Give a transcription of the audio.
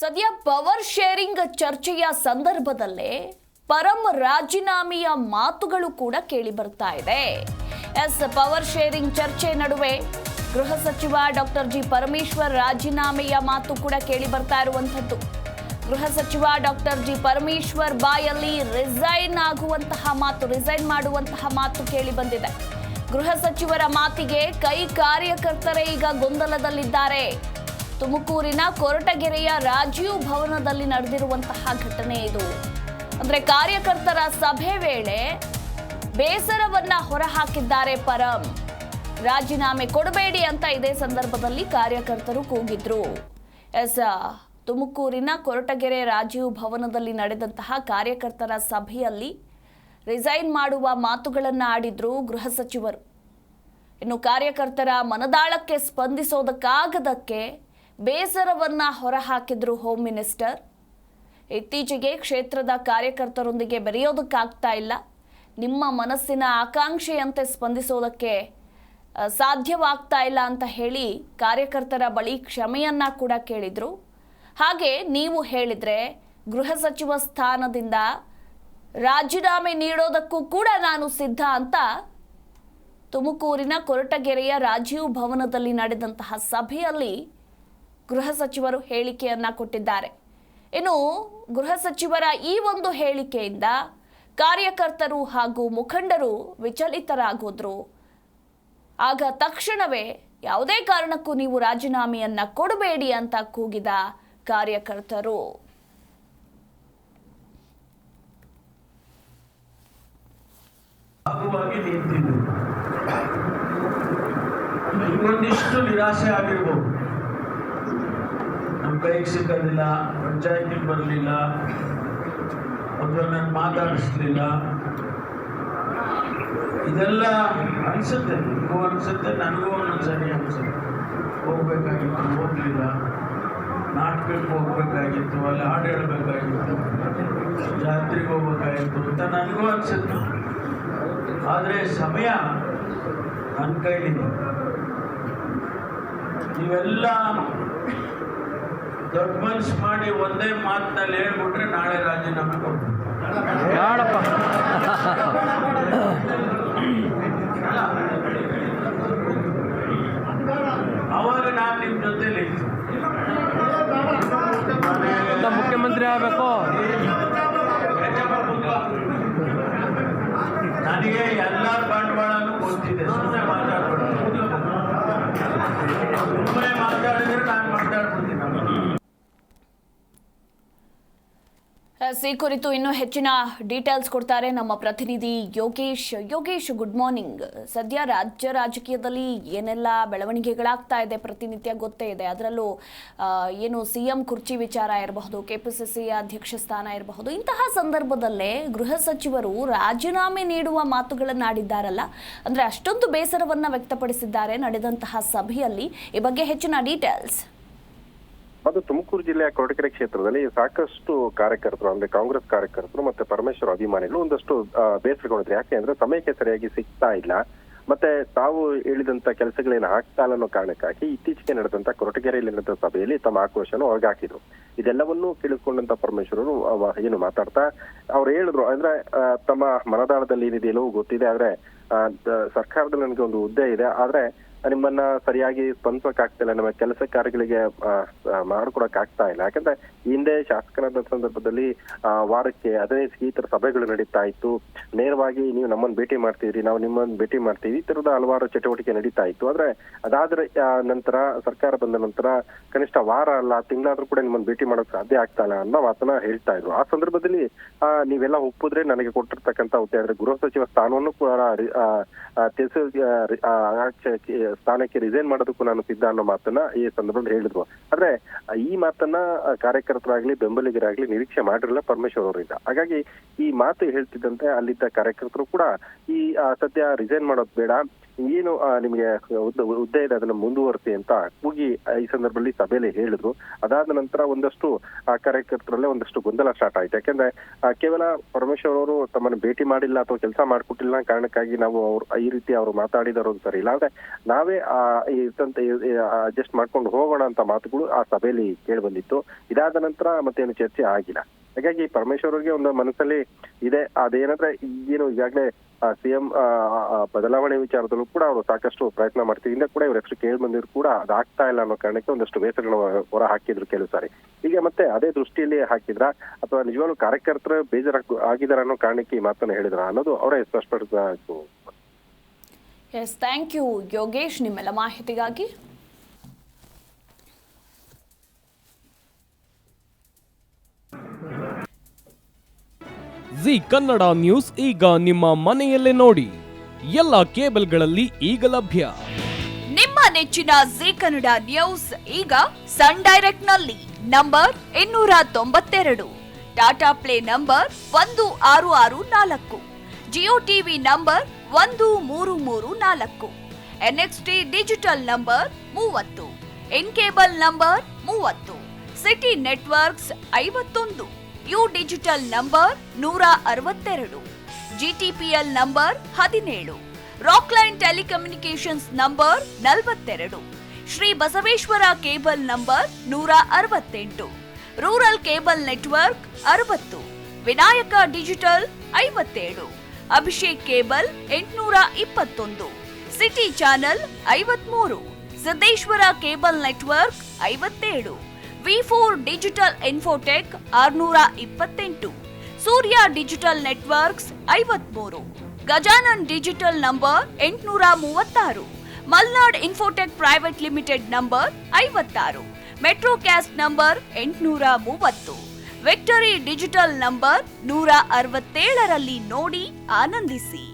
ಸದ್ಯ power sharing ಚರ್ಚೆಯ ಸಂದರ್ಭದಲ್ಲೇ ಪರಂ ರಾಜೀನಾಮೆಯ ಮಾತುಗಳು ಕೂಡ ಕೇಳಿ ಬರ್ತಾ ಇದೆ. ಪವರ್ ಶೇರಿಂಗ್ ಚರ್ಚೆ ನಡುವೆ ಗೃಹ ಸಚಿವ ಡಾಕ್ಟರ್ ಜಿ ಪರಮೇಶ್ವರ್ ರಾಜೀನಾಮೆಯ ಮಾತು ಕೂಡ ಕೇಳಿ ಬರ್ತಾ ಇರುವಂತದ್ದು. ಗೃಹ ಸಚಿವ ಡಾಕ್ಟರ್ ಜಿ ಪರಮೇಶ್ವರ್ ಬಾಯಲ್ಲಿ ರಿಸೈನ್ ಮಾಡುವಂತಹ ಮಾತು ಕೇಳಿ ಬಂದಿದೆ. ಗೃಹ ಸಚಿವರ ಮಾತಿಗೆ ಕೈ ಕಾರ್ಯಕರ್ತರೇ ಈಗ ಗೊಂದಲದಲ್ಲಿದ್ದಾರೆ. ತುಮಕೂರಿನ ಕೊರಟಗೆರೆಯ ರಾಜೀವ್ ಭವನದಲ್ಲಿ ನಡೆದಿರುವಂತಹ ಘಟನೆ ಇದು. ಅಂದ್ರೆ ಕಾರ್ಯಕರ್ತರ ಸಭೆ ವೇಳೆ ಬೇಸರವನ್ನ ಹೊರಹಾಕಿದ್ದಾರೆ ಪರಂ. ರಾಜೀನಾಮೆ ಕೊಡಬೇಡಿ ಅಂತ ಇದೇ ಸಂದರ್ಭದಲ್ಲಿ ಕಾರ್ಯಕರ್ತರು ಕೂಗಿದ್ರು. ತುಮಕೂರಿನ ಕೊರಟಗೆರೆ ರಾಜೀವ್ ಭವನದಲ್ಲಿ ನಡೆದಂತಹ ಕಾರ್ಯಕರ್ತರ ಸಭೆಯಲ್ಲಿ ರಿಸೈನ್ ಮಾಡುವ ಮಾತುಗಳನ್ನು ಆಡಿದ್ರು ಗೃಹ ಸಚಿವರು. ಇನ್ನು ಕಾರ್ಯಕರ್ತರ ಮನದಾಳಕ್ಕೆ ಸ್ಪಂದಿಸೋದಕ್ಕಾಗದಕ್ಕೆ ಬೇಸರವನ್ನ ಹೊರಹಾಕಿದ್ರು ಹೋಮ್ ಮಿನಿಸ್ಟರ್. ಇತ್ತೀಚೆಗೆ ಕ್ಷೇತ್ರದ ಕಾರ್ಯಕರ್ತರೊಂದಿಗೆ ಬೆರೆಯೋದಕ್ಕಾಗ್ತಾ ಇಲ್ಲ, ನಿಮ್ಮ ಮನಸ್ಸಿನ ಆಕಾಂಕ್ಷೆಯಂತೆ ಸ್ಪಂದಿಸೋದಕ್ಕೆ ಸಾಧ್ಯವಾಗ್ತಾ ಇಲ್ಲ ಅಂತ ಹೇಳಿ ಕಾರ್ಯಕರ್ತರ ಬಳಿ ಕ್ಷಮೆಯನ್ನ ಕೂಡ ಕೇಳಿದ್ರು. ಹಾಗೆ ನೀವು ಹೇಳಿದ್ರೆ ಗೃಹ ಸಚಿವ ಸ್ಥಾನದಿಂದ ರಾಜೀನಾಮೆ ನೀಡೋದಕ್ಕೂ ಕೂಡ ನಾನು ಸಿದ್ಧ ಅಂತ ತುಮಕೂರಿನ ಕೊರಟಗೆರೆಯ ರಾಜೀವ್ ಭವನದಲ್ಲಿ ನಡೆದಂತಹ ಸಭೆಯಲ್ಲಿ ಗೃಹ ಸಚಿವರು ಹೇಳಿಕೆಯನ್ನ ಕೊಟ್ಟಿದ್ದಾರೆ. ಇನ್ನು ಗೃಹ ಸಚಿವರ ಈ ಒಂದು ಹೇಳಿಕೆಯಿಂದ ಕಾರ್ಯಕರ್ತರು ಹಾಗೂ ಮುಖಂಡರು ವಿಚಲಿತರಾಗೋದ್ರು. ಆಗ ತಕ್ಷಣವೇ ಯಾವುದೇ ಕಾರಣಕ್ಕೂ ನೀವು ರಾಜೀನಾಮೆಯನ್ನ ಕೊಡಬೇಡಿ ಅಂತ ಕೂಗಿದ ಕಾರ್ಯಕರ್ತರು. ಇನ್ನೊಂದಿಷ್ಟು ನಿರಾಸೆ ಆಗಿರ್ಬೋದು. ನಮ್ಮ ಕೈಗೆ ಸಿಗೋದಿಲ್ಲ, ಪಂಚಾಯತಿಗೆ ಬರಲಿಲ್ಲ, ಅಥವಾ ನನ್ನ ಮಾತಾಡಿಸ್ಲಿಲ್ಲ, ಇದೆಲ್ಲ ಅನಿಸುತ್ತೆ. ನಿಮಗೂ ಅನಿಸುತ್ತೆ, ನನಗೂ ಒಂದೊಂದ್ಸರಿ ಅನಿಸುತ್ತೆ. ಹೋಗ್ಬೇಕಾಗಿತ್ತು, ಹೋಗ್ಲಿಲ್ಲ, ನಾಟಕಕ್ಕೆ ಹೋಗ್ಬೇಕಾಗಿತ್ತು, ಅಲ್ಲಿ ಹಾಡು ಹೇಳಬೇಕಾಗಿತ್ತು, ಜಾತ್ರೆಗೆ ಹೋಗ್ಬೇಕಾಗಿತ್ತು ಅಂತ ನನಗೂ ಅನಿಸುತ್ತೆ. ಆದರೆ ಸಮಯ ನನ್ನ ಕೈಲಿದೆ. ನೀವೆಲ್ಲ ದೊಡ್ಡ ಮನಸ್ಸು ಮಾಡಿ ಒಂದೇ ಮಾತಿನಲ್ಲಿ ಹೇಳ್ಬಿಟ್ರೆ ನಾಳೆ ರಾಜೀನಾಮೆ ಕೊಡ್ತೀನಿ. ಅವಾಗ ನಾನು ನಿಮ್ಮ ಜೊತೆಲಿ ಮುಖ್ಯಮಂತ್ರಿ ಆಗಬೇಕು. ನನಗೆ ಎಲ್ಲ ಬಂಡವಾಳನೂ ಗೊತ್ತಿದೆ. ಸುಮ್ಮನೆ ಮಾತಾಡಿದ್ರೆ ನಾನು ಮಾತಾಡ್ಬಿಡ್ತೀನಿ. ಈ ಕುರಿತು ಇನ್ನೂ ಹೆಚ್ಚಿನ ಡೀಟೇಲ್ಸ್ ಕೊಡ್ತಾರೆ ನಮ್ಮ ಪ್ರತಿನಿಧಿ ಯೋಗೇಶ್. Good morning. ಸದ್ಯ ರಾಜ್ಯ ರಾಜಕೀಯದಲ್ಲಿ ಏನೆಲ್ಲ ಬೆಳವಣಿಗೆಗಳಾಗ್ತಾ ಇದೆ ಪ್ರತಿನಿತ್ಯ ಗೊತ್ತೇ ಇದೆ. ಅದರಲ್ಲೂ ಏನು ಸಿಎಂ ಕುರ್ಚಿ ವಿಚಾರ ಇರಬಹುದು, ಕೆಪಿಸಿಸಿ ಅಧ್ಯಕ್ಷ ಸ್ಥಾನ ಇರಬಹುದು. ಇಂತಹ ಸಂದರ್ಭದಲ್ಲೇ ಗೃಹ ಸಚಿವರು ರಾಜೀನಾಮೆ ನೀಡುವ ಮಾತುಗಳನ್ನು ಆಡಿದ್ದಾರಲ್ಲ, ಅಂದ್ರೆ ಅಷ್ಟೊಂದು ಬೇಸರವನ್ನ ವ್ಯಕ್ತಪಡಿಸಿದ್ದಾರೆ ನಡೆದಂತಹ ಸಭೆಯಲ್ಲಿ. ಈ ಬಗ್ಗೆ ಹೆಚ್ಚಿನ ಡೀಟೇಲ್ಸ್. ಅದು ತುಮಕೂರು ಜಿಲ್ಲೆಯ ಕೊರಟಗೆರೆ ಕ್ಷೇತ್ರದಲ್ಲಿ ಸಾಕಷ್ಟು ಕಾರ್ಯಕರ್ತರು, ಅಂದ್ರೆ ಕಾಂಗ್ರೆಸ್ ಕಾರ್ಯಕರ್ತರು ಮತ್ತೆ ಪರಮೇಶ್ವರ ಅಭಿಮಾನಿಗಳು ಒಂದಷ್ಟು ಬೇಸರಗೊಂಡಿದ್ರು. ಯಾಕೆ ಅಂದ್ರೆ ಸಮಯಕ್ಕೆ ಸರಿಯಾಗಿ ಸಿಗ್ತಾ ಇಲ್ಲ, ಮತ್ತೆ ತಾವು ಹೇಳಿದಂತ ಕೆಲಸಗಳೇನು ಆಗ್ತಾ ಇಲ್ಲ ಅನ್ನೋ ಕಾರಣಕ್ಕಾಗಿ ಇತ್ತೀಚೆಗೆ ನಡೆದಂತ ಕೊರಟಗೆರೆಯಲ್ಲಿ ನಡೆದ ಸಭೆಯಲ್ಲಿ ತಮ್ಮ ಆಕ್ರೋಶನ ಹೊರಗಾಕಿದ್ರು. ಇದೆಲ್ಲವನ್ನೂ ಕೇಳಿಸ್ಕೊಂಡಂತ ಪರಮೇಶ್ವರರು ಏನು ಮಾತಾಡ್ತಾ ಅವ್ರು ಹೇಳಿದ್ರು, ಅಂದ್ರೆ ತಮ್ಮ ಮನದಾಳದಲ್ಲಿ ಏನಿದೆ ಎಲ್ಲವೂ ಗೊತ್ತಿದೆ, ಆದ್ರೆ ಸರ್ಕಾರದಲ್ಲಿ ನನಗೆ ಒಂದು ಹುದ್ದೆ ಇದೆ, ಆದ್ರೆ ನಿಮ್ಮನ್ನ ಸರಿಯಾಗಿ ಸ್ಪಂದಿಸಕ್ ಆಗ್ತಾ ಇಲ್ಲ, ನಮ್ಮ ಕೆಲಸ ಕಾರ್ಯಗಳಿಗೆ ಮಾಡ್ಕೊಡಕ್ ಆಗ್ತಾ ಇಲ್ಲ. ಯಾಕಂದ್ರೆ ಹಿಂದೆ ಶಾಸಕರಾದ ಸಂದರ್ಭದಲ್ಲಿ ವಾರಕ್ಕೆ 15 ಈ ತರ ಸಭೆಗಳು ನಡೀತಾ ಇತ್ತು. ನೇರವಾಗಿ ನೀವು ನಮ್ಮನ್ನ ಭೇಟಿ ಮಾಡ್ತೀರಿ, ನಾವು ನಿಮ್ಮನ್ನ ಭೇಟಿ ಮಾಡ್ತೀವಿ, ಈ ತರದ ಹಲವಾರು ಚಟುವಟಿಕೆ ನಡೀತಾ ಇತ್ತು. ಆದ್ರೆ ಅದಾದ್ರೆ ನಂತರ ಸರ್ಕಾರ ಬಂದ ನಂತರ ಕನಿಷ್ಠ ವಾರ ಅಲ್ಲ, ತಿಂಗಳಾದ್ರೂ ಕೂಡ ನಿಮ್ಮನ್ನ ಭೇಟಿ ಮಾಡಕ್ ಸಾಧ್ಯ ಆಗ್ತಾ ಇಲ್ಲ ಅನ್ನೋ ಮಾತನ್ನ ಹೇಳ್ತಾ ಇದ್ರು. ಆ ಸಂದರ್ಭದಲ್ಲಿ ನೀವೆಲ್ಲ ಒಪ್ಪಿದ್ರೆ ನನಗೆ ಕೊಟ್ಟಿರ್ತಕ್ಕಂಥ ಹುದ್ದೆ ಅಂದ್ರೆ ಗೃಹ ಸಚಿವ ಸ್ಥಾನವನ್ನು ಕೂಡ ಸ್ಥಾನಕ್ಕೆ ರಿಸೈನ್ ಮಾಡೋದಕ್ಕೂ ನಾನು ಸಿದ್ಧ ಅನ್ನೋ ಮಾತನ್ನ ಈ ಸಂದರ್ಭದಲ್ಲಿ ಹೇಳಿದ್ರು. ಆದ್ರೆ ಈ ಮಾತನ್ನ ಕಾರ್ಯಕರ್ತರಾಗ್ಲಿ ಬೆಂಬಲಿಗರಾಗ್ಲಿ ನಿರೀಕ್ಷೆ ಮಾಡಿರಲಿಲ್ಲ ಪರಮೇಶ್ವರ್ ಅವರಿಂದ. ಹಾಗಾಗಿ ಈ ಮಾತು ಹೇಳ್ತಿದ್ದಂತೆ ಅಲ್ಲಿದ್ದ ಕಾರ್ಯಕರ್ತರು ಕೂಡ ಈ ಸದ್ಯ ರಿಸೈನ್ ಮಾಡೋದು ಬೇಡ, ಏನು ನಿಮಗೆ ಹುದ್ದೆ ಇದೆ ಅದನ್ನ ಮುಂದುವರಿಸಿ ಅಂತ ಕೂಗಿ ಈ ಸಂದರ್ಭದಲ್ಲಿ ಸಭೆಯಲ್ಲಿ ಹೇಳಿದ್ರು. ಅದಾದ ನಂತರ ಒಂದಷ್ಟು ಕಾರ್ಯಕರ್ತರಲ್ಲೇ ಒಂದಷ್ಟು ಗೊಂದಲ ಸ್ಟಾರ್ಟ್ ಆಯ್ತು. ಯಾಕೆಂದ್ರೆ ಕೇವಲ ಪರಮೇಶ್ವರ್ ಅವರು ತಮ್ಮನ್ನು ಭೇಟಿ ಮಾಡಿಲ್ಲ ಅಥವಾ ಕೆಲಸ ಮಾಡ್ಕೊಟ್ಟಿಲ್ಲ ಕಾರಣಕ್ಕಾಗಿ ನಾವು ಈ ರೀತಿ ಅವರು ಮಾತಾಡಿದಾರು ಅಂತ ಸರಿ ಇಲ್ಲ, ಆದ್ರೆ ನಾವೇ ಅಡ್ಜಸ್ಟ್ ಮಾಡ್ಕೊಂಡು ಹೋಗೋಣ ಅಂತ ಮಾತುಗಳು ಆ ಸಭೆಯಲ್ಲಿ ಕೇಳಿ ಬಂದಿತ್ತು. ಇದಾದ ನಂತರ ಮತ್ತೇನು ಚರ್ಚೆ ಆಗಿಲ್ಲ. ಹಾಗಾಗಿ ಪರಮೇಶ್ವರ್ ಅವರಿಗೆ ಒಂದು ಮನಸ್ಸಲ್ಲಿ ಇದೆ, ಅದೇನಂದ್ರೆ ಏನು ಈಗಾಗಲೇ ಸಿಎಂ ಬದಲಾವಣೆ ವಿಚಾರದಲ್ಲೂ ಕೂಡ ಅವರು ಸಾಕಷ್ಟು ಪ್ರಯತ್ನ ಮಾಡ್ತಿದ್ರು. ಹಿಂದೆ ಕೂಡ ಇವ್ರ ಹೆಸರು ಕೇಳಿ ಬಂದಿದ್ರು ಕೂಡ ಅದಾಗ್ತಾ ಇಲ್ಲ ಅನ್ನೋ ಕಾರಣಕ್ಕೆ ಒಂದಷ್ಟು ಬೇಸರಗಳನ್ನು ಹೊರ ಹಾಕಿದ್ರು ಕೆಲವು ಸಾರಿ. ಈಗ ಮತ್ತೆ ಅದೇ ದೃಷ್ಟಿಯಲ್ಲಿ ಹಾಕಿದ್ರ ಅಥವಾ ನಿಜವಾಗ್ಲೂ ಕಾರ್ಯಕರ್ತರು ಆಗಿದಾರ ಅನ್ನೋ ಕಾರಣಕ್ಕೆ ಈ ಮಾತನ್ನ ಹೇಳಿದ್ರ ಅನ್ನೋದು ಅವರೇ ಸ್ಪಷ್ಟಪಡಿಸಿದ್ರು. ಎಸ್, ಥ್ಯಾಂಕ್ ಯು ಯೋಗೇಶ್ ನಿಮ್ಮೆಲ್ಲ ಮಾಹಿತಿಗಾಗಿ. ಜಿ ಕನ್ನಡ ನ್ಯೂಸ್ ಈಗ ನಿಮ್ಮ ಮನೆಯಲ್ಲೇ ನೋಡಿ. ಎಲ್ಲ ಕೇಬಲ್ಗಳಲ್ಲಿ ಈಗ ಲಭ್ಯ. ನಿಮ್ಮ ನೆಚ್ಚಿನ ಜಿ ಕನ್ನಡ ನ್ಯೂಸ್ ಈಗ ಸನ್ ಡೈರೆಕ್ಟ್ ನಲ್ಲಿ number 292, Tata play number 1664, Jio TV number 1334, NXT digital number 30, in cable number 30, city networks 51, U digital number 162, GTPL number 17, Rockline telecommunications number 42, Shri Basaveshwara cable number 168, rural cable network 60, Vinayaka digital 57, Abhishek cable 821, city channel 53, Siddeshwara cable network 57, V4 digital Infotech 628, Surya digital networks 53, Gajanan digital number 836, Malnad infotech private limited number 56, Metrocast number 830, victory digital number 167ರಲ್ಲಿ ನೋಡಿ ಆನಂದಿಸಿ.